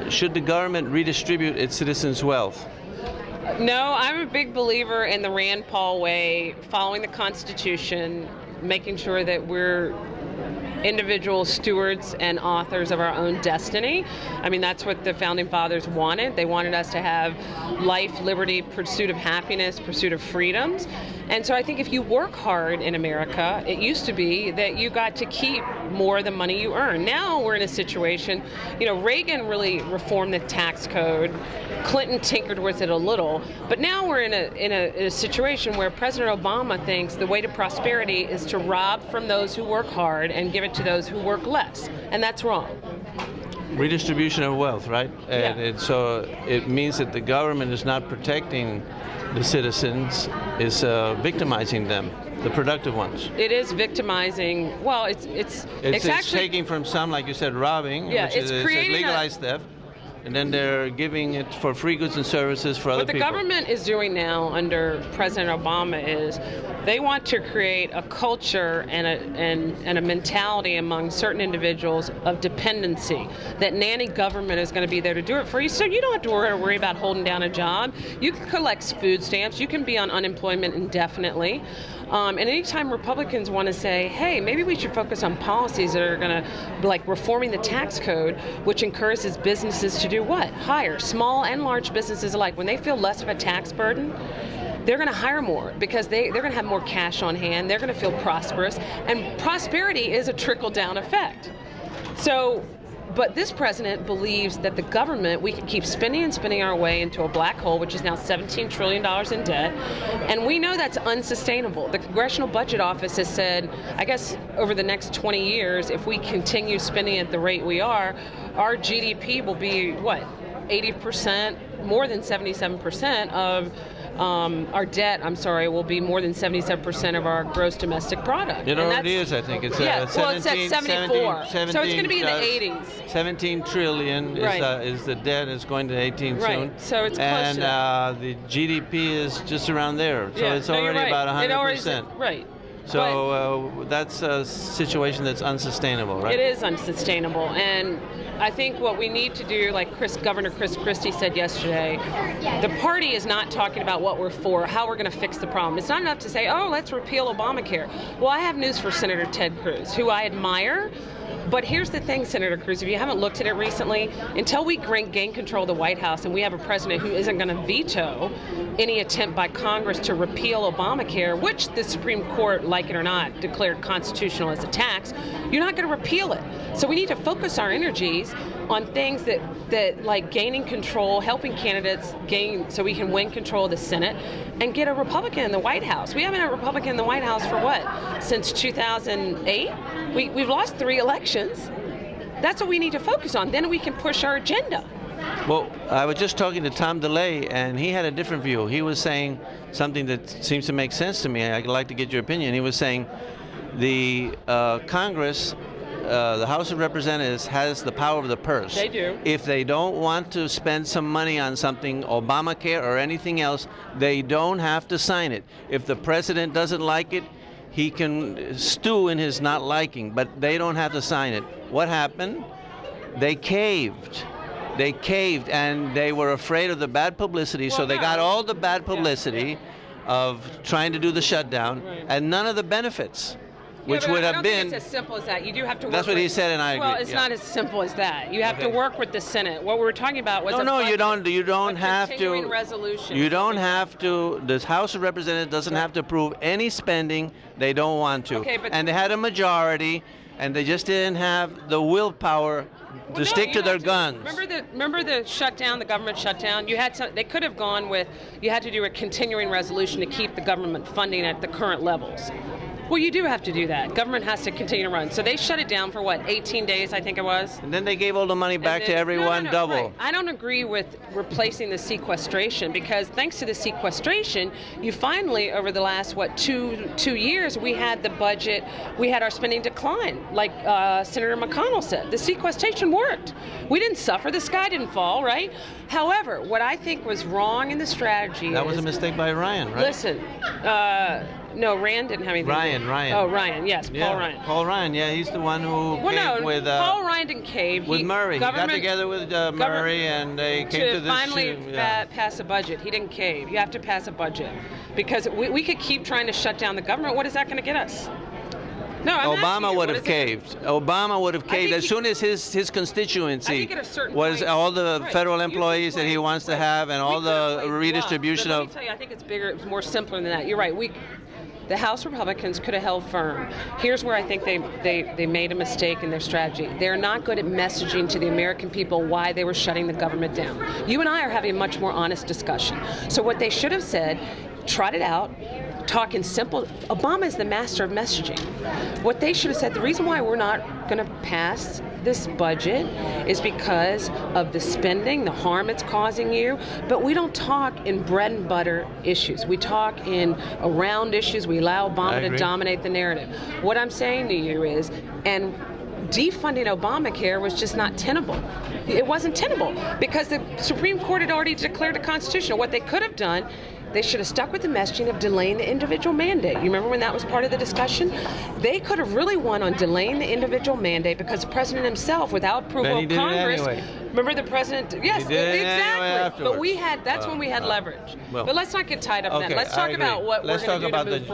Should the government redistribute its citizens' wealth? No, I'm a big believer in the Rand Paul way, following the Constitution, making sure that we're individual stewards and authors of our own destiny. I mean, that's what the Founding Fathers wanted. They wanted us to have life, liberty, pursuit of happiness, pursuit of freedoms. And so I think if you work hard in America, it used to be that you got to keep more of the money you earn. Now we're in a situation, Reagan really reformed the tax code. Clinton tinkered with it a little, but now we're in a situation where President Obama thinks the way to prosperity is to rob from those who work hard and give it to those who work less, and that's wrong. Redistribution of wealth, right? Yeah. And so it means that the government is not protecting the citizens, is victimizing them, the productive ones. It is victimizing. Well, it's actually taking from some, like you said, robbing, yeah, which it's is creating legalized theft, and then they're giving it for free goods and services for other people. What the government is doing now under President Obama is they want to create a culture and a mentality among certain individuals of dependency, that nanny government is going to be there to do it for you, so you don't have to worry about holding down a job. You can collect food stamps. You can be on unemployment indefinitely. And anytime Republicans want to say, hey, maybe we should focus on policies that are going to, like reforming the tax code, which encourages businesses to do what? Hire. Small and large businesses alike. When they feel less of a tax burden, they're going to hire more because they're going to have more cash on hand. They're going to feel prosperous. And prosperity is a trickle-down effect. But this president believes that the government, we can keep spending and spending our way into a black hole, which is now $17 trillion in debt. And we know that's unsustainable. The Congressional Budget Office has said, I guess over the next 20 years, if we continue spending at the rate we are, our GDP will be, 80%, more than 77% of our debt, will be more than 77% of our gross domestic product. It already is, I think. It's it's at 74. So it's going to be in the 80s. 17 trillion is the debt. Is going to 18 soon. Right. So it's close to that. The GDP is just around there. So it's already about 100%. Right. So that's a situation that's unsustainable, right? It is unsustainable, and I think what we need to do, like Governor Chris Christie said yesterday, the party is not talking about what we're for, how we're going to fix the problem. It's not enough to say, oh, let's repeal Obamacare. Well, I have news for Senator Ted Cruz, who I admire. But here's the thing, Senator Cruz, if you haven't looked at it recently, until we gain control of the White House and we have a president who isn't going to veto any attempt by Congress to repeal Obamacare, which the Supreme Court, like it or not, declared constitutional as a tax, you're not going to repeal it. So we need to focus our energies on things that like gaining control, helping candidates gain so we can win control of the Senate and get a Republican in the White House. We haven't had a Republican in the White House for what? Since 2008? We've lost 3 elections. That's what we need to focus on. Then we can push our agenda. Well, I was just talking to Tom DeLay, and he had a different view. He was saying something that seems to make sense to me. I'd like to get your opinion. He was saying the Congress, the House of Representatives, has the power of the purse. They do. If they don't want to spend some money on something, Obamacare or anything else, they don't have to sign it. If the president doesn't like it, he can stew in his not liking, but they don't have to sign it. What happened? They caved. They caved, and they were afraid of the bad publicity, so they got all the bad publicity of trying to do the shutdown, and none of the benefits, which would have been... I don't think it's as simple as that. You do have to work That's what he said, and I agree. Well, it's not as simple as that. You have to work with the Senate. What we were talking about was you don't have to. Continuing resolution. You don't have to. The House of Representatives doesn't have to approve any spending they don't want to. Okay, but and they had a majority, and they just didn't have the willpower to stick to their guns. Remember the shutdown, the government shutdown? They could have gone with, you had to do a continuing resolution to keep the government funding at the current levels. Well, you do have to do that. Government has to continue to run. So they shut it down for 18 days, I think it was? And then they gave all the money back to everyone double. Right. I don't agree with replacing the sequestration, because thanks to the sequestration, you finally, over the last, 2 years, we had the budget, we had our spending decline, like Senator McConnell said. The sequestration worked. We didn't suffer. The sky didn't fall, right? However, what I think was wrong in the strategy That was a mistake by Ryan, right? Listen, No, Rand didn't have anything. Ryan. Oh, Ryan. Yes, Paul Ryan. Paul Ryan. Yeah, he's the one who caved with. Paul Ryan didn't cave. With Murray. He got together with Murray, and they came to this. Finally pass a budget. He didn't cave. You have to pass a budget because we could keep trying to shut down the government. What is that going to get us? No, Obama would have caved. Obama would have caved as soon as his constituency was all the federal employees that he wants to have and all the redistribution of. Let me tell you, I think it's bigger. It's more simpler than that. You're right. The House Republicans could have held firm. Here's where I think they made a mistake in their strategy. They're not good at messaging to the American people why they were shutting the government down. You and I are having a much more honest discussion. So what they should have said, trot it out, talk in simple. Obama is the master of messaging. What they should have said, the reason why we're not going to pass this budget is because of the spending, the harm it's causing you, but we don't talk in bread and butter issues. We talk in around issues. We allow Obama to dominate the narrative. What I'm saying to you is, and defunding Obamacare was just not tenable. It wasn't tenable because the Supreme Court had already declared it constitutional. What they could have done, they should have stuck with the messaging of delaying the individual mandate. You remember when that was part of the discussion? They could have really won on delaying the individual mandate because the president himself, without approval of Congress, remember the president? Yes, exactly. But that's when we had leverage. But let's not get tied up in that. Let's talk about what we're going to do to move forward.